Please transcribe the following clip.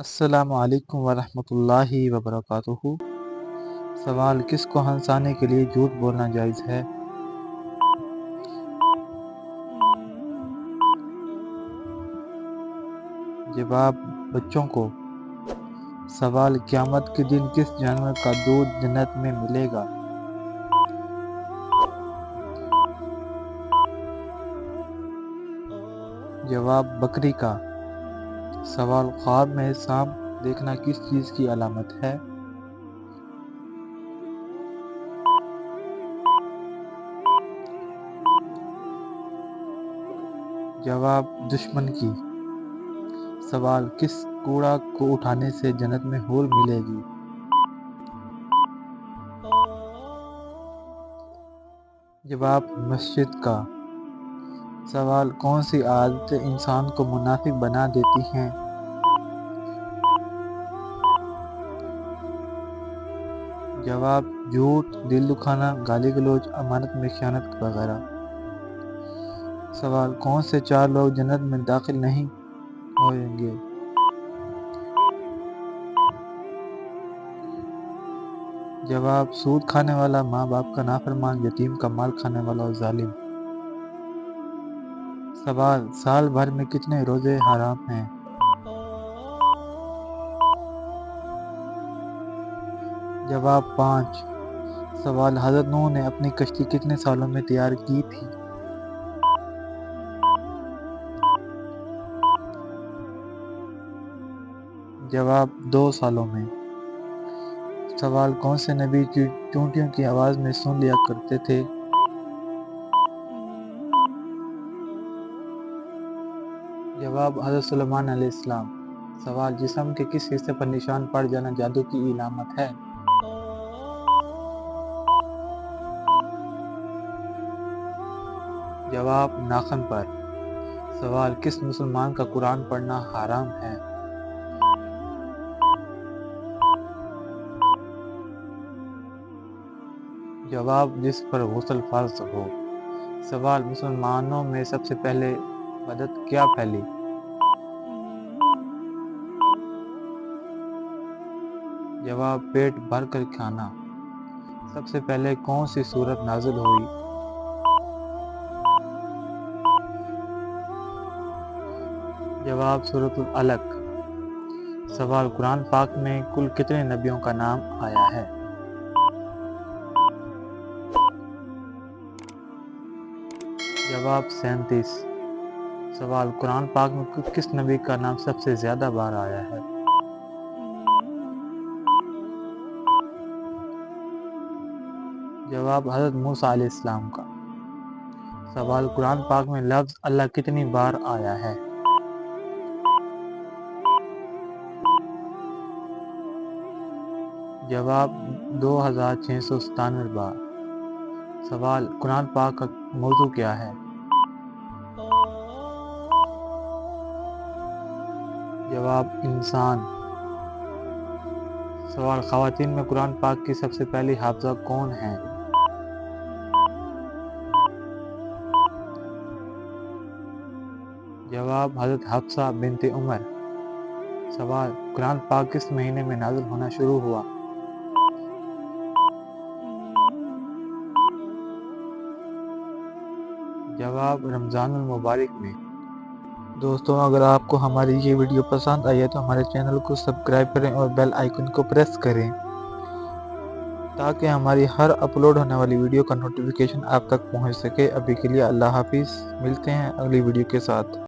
السلام علیکم ورحمۃ اللہ وبرکاتہ۔ سوال: کس کو ہنسانے کے لیے جھوٹ بولنا جائز ہے؟ جواب: بچوں کو۔ سوال: قیامت کے دن کس جانور کا دودھ جنت میں ملے گا؟ جواب: بکری کا۔ سوال: خواب میں سانپ دیکھنا کس چیز کی علامت ہے؟ جواب: دشمن کی۔ سوال: کس کوڑا کو اٹھانے سے جنت میں حور ملے گی؟ جواب: مسجد کا۔ سوال: کون سی عادتیں انسان کو منافق بنا دیتی ہیں؟ جواب: جھوٹ، دل دکھانا، گالی گلوچ، امانت میں خیانت وغیرہ۔ سوال: کون سے 4 لوگ جنت میں داخل نہیں ہوئیں گے؟ جواب: سود کھانے والا، ماں باپ کا نافرمان، یتیم کا مال کھانے والا اور ظالم۔ سوال: سال بھر میں کتنے روزے حرام ہیں؟ جواب: 5۔ سوال: حضرت نوح نے اپنی کشتی کتنے سالوں میں تیار کی تھی؟ جواب: 2 سالوں میں۔ سوال: کون سے نبی چونٹیوں کی آواز میں سن لیا کرتے تھے؟ جواب: حضرت سلیمان علیہ السلام۔ سوال: جسم کے کس حصے پر نشان پڑ جانا جادو کی علامت ہے؟ جواب: ناخن پر۔ سوال: کس مسلمان کا قرآن پڑھنا حرام ہے؟ جواب: جس پر غسل فرض ہو۔ سوال: مسلمانوں میں سب سے پہلے بدعت کیا پھیلی؟ جواب: پیٹ بھر کر کھانا۔ سب سے پہلے کون سی سورت نازل ہوئی؟ جواب: سورۃ العلق۔ سوال: قرآن پاک میں کل کتنے نبیوں کا نام آیا ہے؟ جواب: 37۔ سوال: قرآن پاک میں کس نبی کا نام سب سے زیادہ بار آیا ہے؟ جواب: حضرت موسیٰ علیہ السلام کا۔ سوال: قرآن پاک میں لفظ اللہ کتنی بار آیا ہے؟ جواب: 2697 بار۔ سوال: قرآن پاک کا موضوع کیا ہے؟ جواب: انسان۔ سوال: خواتین میں قرآن پاک کی سب سے پہلی حافظہ کون ہیں؟ جواب: حضرت حفصہ بنت عمر۔ سوال: قرآن پاک کس مہینے میں نازل ہونا شروع ہوا؟ جواب: رمضان المبارک میں۔ دوستوں، اگر آپ کو ہماری یہ ویڈیو پسند آئی ہے تو ہمارے چینل کو سبسکرائب کریں اور بیل آئیکن کو پریس کریں تاکہ ہماری ہر اپلوڈ ہونے والی ویڈیو کا نوٹیفیکیشن آپ تک پہنچ سکے۔ ابھی کے لیے اللہ حافظ، ملتے ہیں اگلی ویڈیو کے ساتھ۔